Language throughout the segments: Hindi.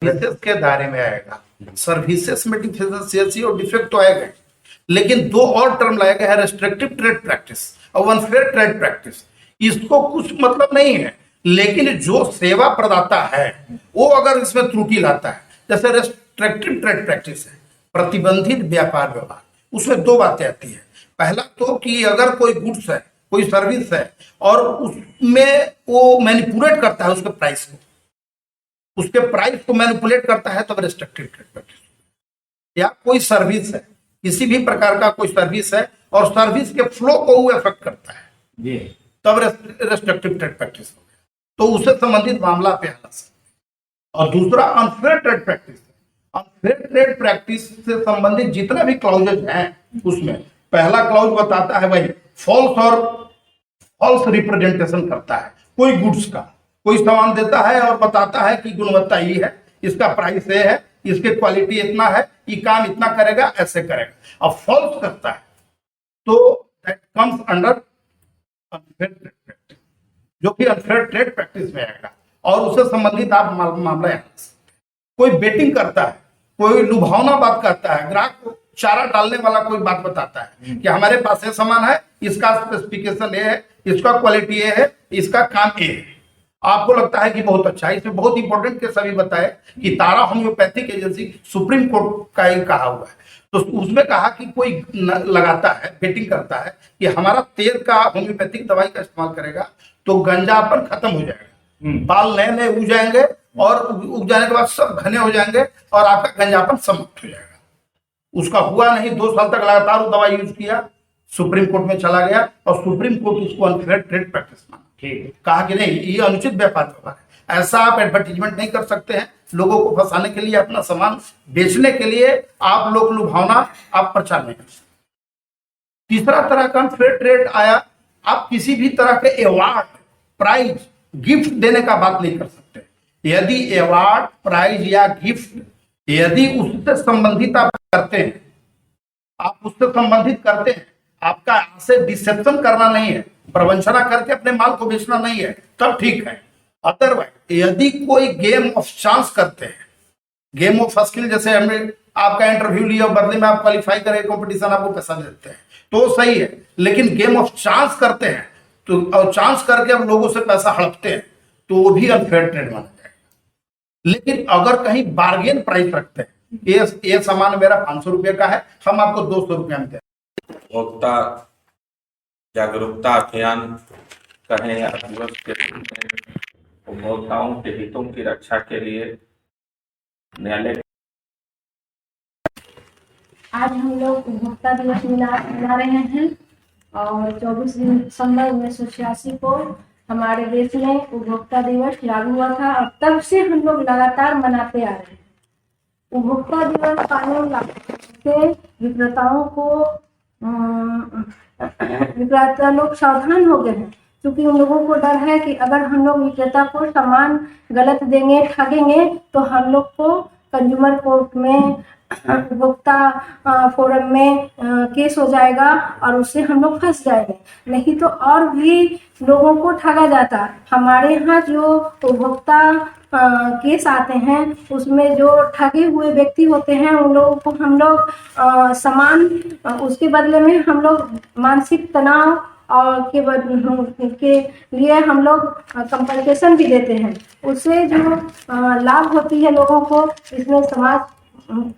सर्विसेज के दायरे में आएगा। सर्विसेज में डिफिशियंसी और डिफेक्ट तो आएगा, लेकिन दो और टर्म लाया गया है, रेस्ट्रिक्टिव ट्रेड प्रैक्टिस और अनफेयर ट्रेड प्रैक्टिस। इसको कुछ मतलब नहीं है, लेकिन जो सेवा प्रदाता है वो अगर इसमें त्रुटि लाता है, जैसे रेस्ट्रिक्टिव ट्रेड प्रैक्टिस है, प्रतिबंधित व्यापार व्यवहार, उसमें दो बातें आती है। पहला तो कि अगर कोई गुड्स है, कोई सर्विस है और उसमें वो मैनिपुलेट करता है उसके प्राइस को मैनिपुलेट करता है, तब रेस्ट्रिक्टिव ट्रेड प्रैक्टिस। या कोई सर्विस है, किसी भी प्रकार का कोई सर्विस है और सर्विस के फ्लो को वो इफेक्ट करता है, तब रेस्ट्रिक्टिव ट्रेड प्रैक्टिस हो गया, तो उससे संबंधित मामला पे आना सकता है। और दूसरा unfair trade practice. Unfair trade practice से संबंधित जितने भी क्लाउजेज हैं, उसमें पहला क्लाउज बताता है भाई फॉल्स रिप्रेजेंटेशन करता है। कोई गुड्स का कोई सामान देता है और बताता है कि गुणवत्ता ये है, इसका प्राइस ये है, इसके क्वालिटी इतना है, ये काम इतना करेगा, ऐसे करेगा, अब फॉल्स करता है तो that comes under unfair trade practice, जो कि अनफेयर ट्रेड प्रैक्टिस में आएगा और उससे संबंधित आप मामला यहाँ सकते हैं। कोई बेटिंग करता है, कोई लुभावना बात करता है, ग्राहक को चारा डालने वाला कोई बात बताता है कि हमारे पास ये सामान है, इसका स्पेसिफिकेशन ये है, इसका क्वालिटी ये है, इसका काम ये है, आपको लगता है कि बहुत अच्छा है। इसमें बहुत इंपॉर्टेंट केस अभी बताए कि तारा होम्योपैथिक एजेंसी सुप्रीम कोर्ट का ही कहा हुआ है, तो उसमें कहा कि कोई लगाता है, बेटिंग करता है कि हमारा तेल का होम्योपैथिक दवाई का इस्तेमाल करेगा तो गंजापन खत्म हो जाएगा, बाल नए नए उग जाएंगे और उग जाने के बाद सब घने हो जाएंगे और आपका गंजापन समाप्त हो जाएगा। उसका हुआ नहीं, 2 साल तक लगातार वो दवाई यूज किया, सुप्रीम कोर्ट में चला गया और सुप्रीम कोर्ट उसको अनफेयर ट्रेड प्रैक्टिस माना, कहा कि नहीं ये अनुचित व्यापार व्यवहार है, ऐसा आप एडवर्टीजमेंट नहीं कर सकते हैं, लोगों को फंसाने के लिए, अपना सामान बेचने के लिए आप लोग लुभावना आप प्रचार नहीं कर सकते। तीसरा तरह का अनफेयर ट्रेड आया, आप किसी भी तरह के अवार्ड, प्राइज, गिफ्ट देने का बात नहीं कर सकते। यदि अवार्ड, प्राइज या गिफ्ट यदि उससे संबंधित आप करते हैं, आपका से डिसेप्शन करना नहीं है, प्रवंचना करके अपने माल को बेचना नहीं है, तब ठीक है। अदरवाइज यदि कोई गेम ऑफ चांस करते हैं, गेम ऑफ स्किल, जैसे हमने आपका इंटरव्यू लिया, बदले में आप क्वालिफाई करें कंपटीशन, आपको पैसा देते हैं तो सही है, लेकिन गेम ऑफ चांस करते हैं तो और चांस करके अब लोगों से पैसा हड़पते हैं तो वो भी अनफेयर ट्रेड माना जाएगा। लेकिन अगर कहीं बार्गेन प्राइस रखते हैं, ये सामान मेरा 500 रुपये का है, हम आपको 200 रुपये में दें। उपभोक्ता जागरूकता अभियान कहें या दिवस के उपभोक्ताओं के हितों की रक्षा के लिए न्यायालय। आज हम लोग उपभोक्ता दिवस मना रहे हैं और 24 दिसंबर 1986 को हमारे देश में उपभोक्ता दिवस लागू हुआ था और तब से हम लोग लगातार मनाते आ रहे हैं। उपभोक्ता दिवस कानून लागू से विक्रेता लोग सावधान हो गए हैं, क्योंकि उन लोगों को डर है कि अगर हम लोग विक्रेता को सामान गलत देंगे, ठगेंगे, तो हम लोग को कंज्यूमर कोर्ट में, उपभोक्ता फोरम में केस हो जाएगा और उससे हम लोग फंस जाएंगे। नहीं तो और भी लोगों को ठगा जाता। हमारे यहाँ जो उपभोक्ता केस आते हैं उसमें जो ठगे हुए व्यक्ति होते हैं उन लोगों को हम लोग सामान उसके बदले में हम लोग मानसिक तनाव और के लिए हम लोग कंपनसेशन भी देते हैं। उससे जो लाभ होती है लोगों को, इसमें समाज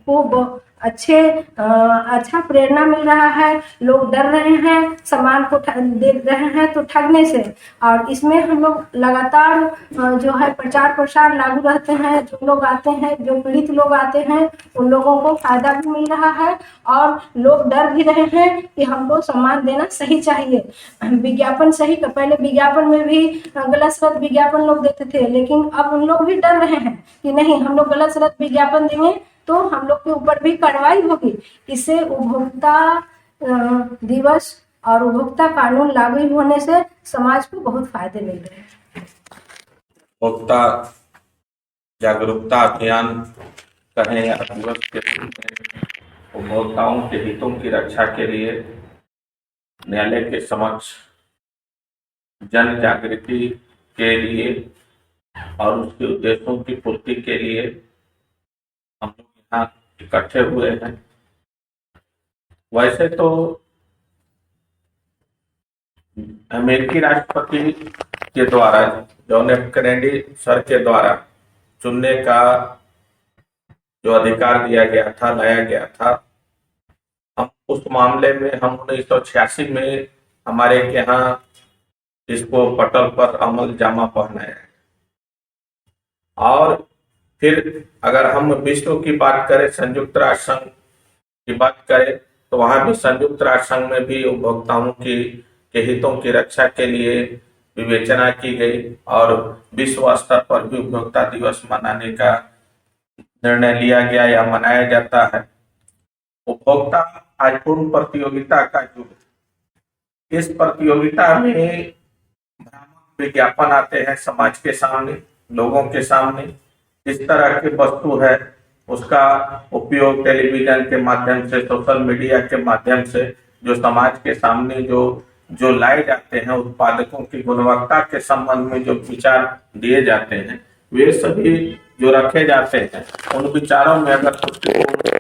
को अच्छा प्रेरणा मिल रहा है। लोग डर रहे हैं सामान को दे रहे हैं तो ठगने से, और इसमें हम लोग लगातार जो है प्रचार प्रसार लागू रहते हैं। जो लोग आते हैं, जो पीड़ित लोग आते हैं, उन लोगों को फायदा भी मिल रहा है और लोग डर भी रहे हैं कि हमको सामान देना सही चाहिए। विज्ञापन सही, पहले विज्ञापन में भी गलत सलत विज्ञापन लोग देते थे, लेकिन अब उन लोग भी डर रहे हैं कि नहीं, हम लोग गलत सलत विज्ञापन देंगे तो हम लोग के ऊपर भी कार्रवाई होगी। इससे उपभोक्ता दिवस और उपभोक्ता कानून लागू होने से समाज को बहुत फायदे मिल रहे हैं। उपभोक्ता जागरूकता अभियान कहें या दिवस के उपभोक्ताओं के हितों की रक्षा के लिए न्यायालय के समक्ष जन जागृति के लिए और उसके उद्देश्यों की पूर्ति के लिए यहाँ इकट्ठे हुए हैं। वैसे तो अमेरिकी राष्ट्रपति के द्वारा जॉन एफ कैनेडी सर के द्वारा चुनने का जो अधिकार दिया गया था, लाया गया था, हम उस मामले में हम 1986 में हमारे यहाँ इसको पटल पर अमल जामा पहनाया। और फिर अगर हम विश्व की बात करें, संयुक्त राष्ट्र संघ की बात करें, तो वहां भी संयुक्त राष्ट्र संघ में भी उपभोक्ताओं के हितों की रक्षा के लिए विवेचना की गई और विश्व स्तर पर भी उपभोक्ता दिवस मनाने का निर्णय लिया गया या मनाया जाता है। उपभोक्ता आज पूर्ण प्रतियोगिता का युग है। इस प्रतियोगिता में भ्रामक विज्ञापन आते हैं समाज के सामने, लोगों के सामने। इस तरह की वस्तु है, उसका उपयोग टेलीविजन के माध्यम से, सोशल मीडिया के माध्यम से जो समाज के सामने जो लाए जाते हैं, उत्पादकों की गुणवत्ता के संबंध में जो विचार दिए जाते हैं, वे सभी जो रखे जाते हैं, उन विचारों में अगर त्रुटिपूर्ण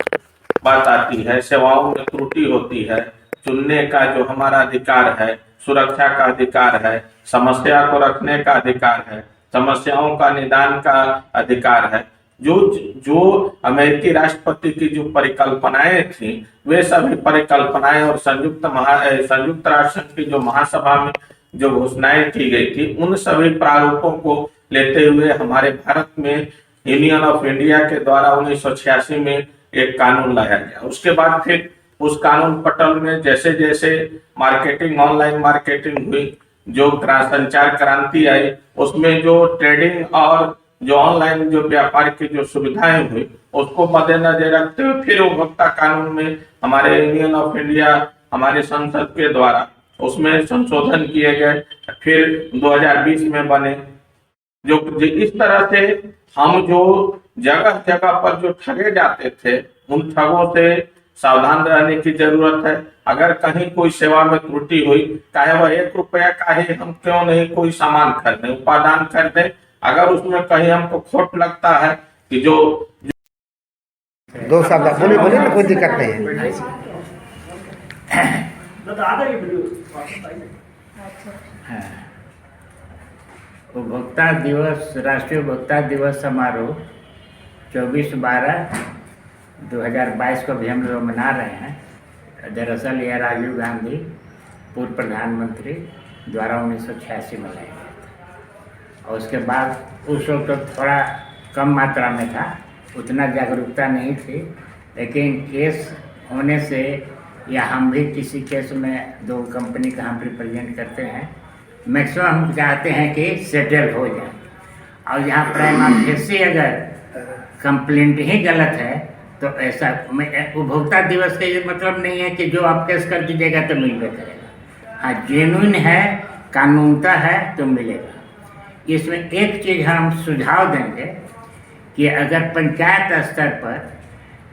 बात आती है, सेवाओं में त्रुटि होती है, चुनने का जो हमारा अधिकार है, सुरक्षा का अधिकार है, समस्या को रखने का अधिकार है, समस्याओं का निदान का अधिकार है, जो अमेरिकी राष्ट्रपति की जो परिकल्पनाएं थी, वे सभी परिकल्पनाएं और संयुक्त राष्ट्र संघ की जो महासभा में जो घोषणाएं की गई थी, उन सभी प्रारूपों को लेते हुए हमारे भारत में यूनियन ऑफ इंडिया के द्वारा 1986 में एक कानून लाया गया। उसके बाद फिर उस कानून पटल में जैसे जैसे मार्केटिंग, ऑनलाइन मार्केटिंग हुई, जो संचार क्रांति आई, उसमें जो ट्रेडिंग और जो ऑनलाइन जो व्यापार की जो सुविधाएं हुई, उसको मद्देनजर रखते हुए फिर उपभोक्ता कानून में हमारे यूनियन ऑफ इंडिया, हमारे संसद के द्वारा उसमें संशोधन किए गए, फिर 2020 में बने। जो इस तरह से हम जो जगह जगह पर जो ठगे जाते थे, उन ठगों से सावधान रहने की जरूरत है। अगर कहीं कोई सेवा में त्रुटि हुई, चाहे वह 1 रुपया का ही हम क्यों नहीं कोई सामान खरीदें, उपादान खरीदें, अगर उसमें कहीं हमको खोट लगता है कि जो 2 शब्द बोलिए ना, कोई दिक्कत नहीं है। उपभोक्ता दिवस, राष्ट्रीय उपभोक्ता दिवस समारोह 24/12/2022 को भी हम लोग मना रहे हैं। दरअसल यह राजीव गांधी पूर्व प्रधानमंत्री द्वारा 1986 में लाया गया था, और उसके बाद उस वक्त तो थोड़ा कम मात्रा में था, उतना जागरूकता नहीं थी, लेकिन केस होने से, या हम भी किसी केस में 2 कंपनी का हम रिप्रेजेंट करते हैं, मैक्सिमम हम चाहते हैं कि सेटल हो जाए। और यहाँ प्राइमा फेसी अगर कंप्लेंट ही गलत है तो ऐसा उपभोक्ता दिवस का ये मतलब नहीं है कि जो आप केस कर दीजिएगा तो मिलबे करेगा। हाँ, जेन्युइन है, कानूनता है तो मिलेगा। इसमें एक चीज़ हम सुझाव देंगे कि अगर पंचायत स्तर पर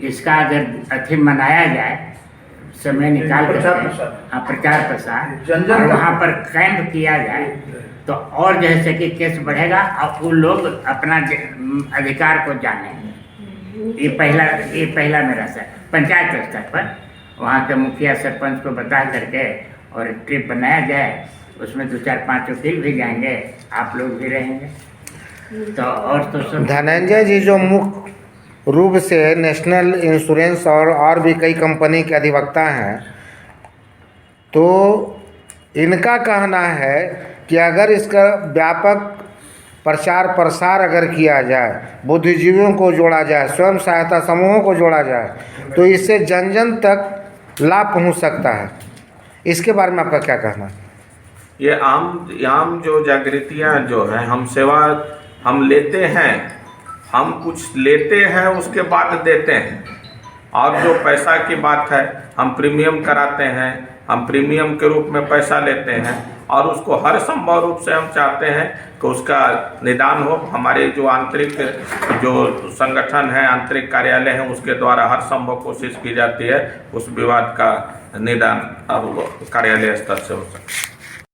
इसका अगर अथी मनाया जाए, समय निकाल कर, हाँ, प्रचार प्रसार, और वहाँ पर कैंप किया जाए, तो और जैसे कि केस बढ़ेगा और वो लोग अपना अधिकार को जानेंगे। ये पहला मेरा सर पंचायत स्तर पर वहाँ के मुखिया सरपंच को बता करके और ट्रिप बनाया जाए, उसमें 2-4-5 वकील भी जाएंगे, आप लोग भी रहेंगे, तो और तो सब। धनंजय जी जो मुख्य रूप से नेशनल इंश्योरेंस और भी कई कंपनी के अधिवक्ता हैं, तो इनका कहना है कि अगर इसका व्यापक प्रचार प्रसार अगर किया जाए, बुद्धिजीवियों को जोड़ा जाए, स्वयं सहायता समूहों को जोड़ा जाए, तो इससे जन जन तक लाभ पहुंच सकता है। इसके बारे में आपका क्या कहना है? ये आम जो जागृतियाँ जो हैं, हम सेवा हम लेते हैं, हम कुछ लेते हैं उसके बाद देते हैं, और जो पैसा की बात है, हम प्रीमियम कराते हैं, हम प्रीमियम के रूप में पैसा लेते हैं, और उसको हर संभव रूप से हम चाहते हैं कि उसका निदान हो। हमारे जो आंतरिक जो संगठन है, आंतरिक कार्यालय है, उसके द्वारा हर संभव कोशिश की जाती है उस विवाद का निदान अब कार्यालय स्तर से हो सके।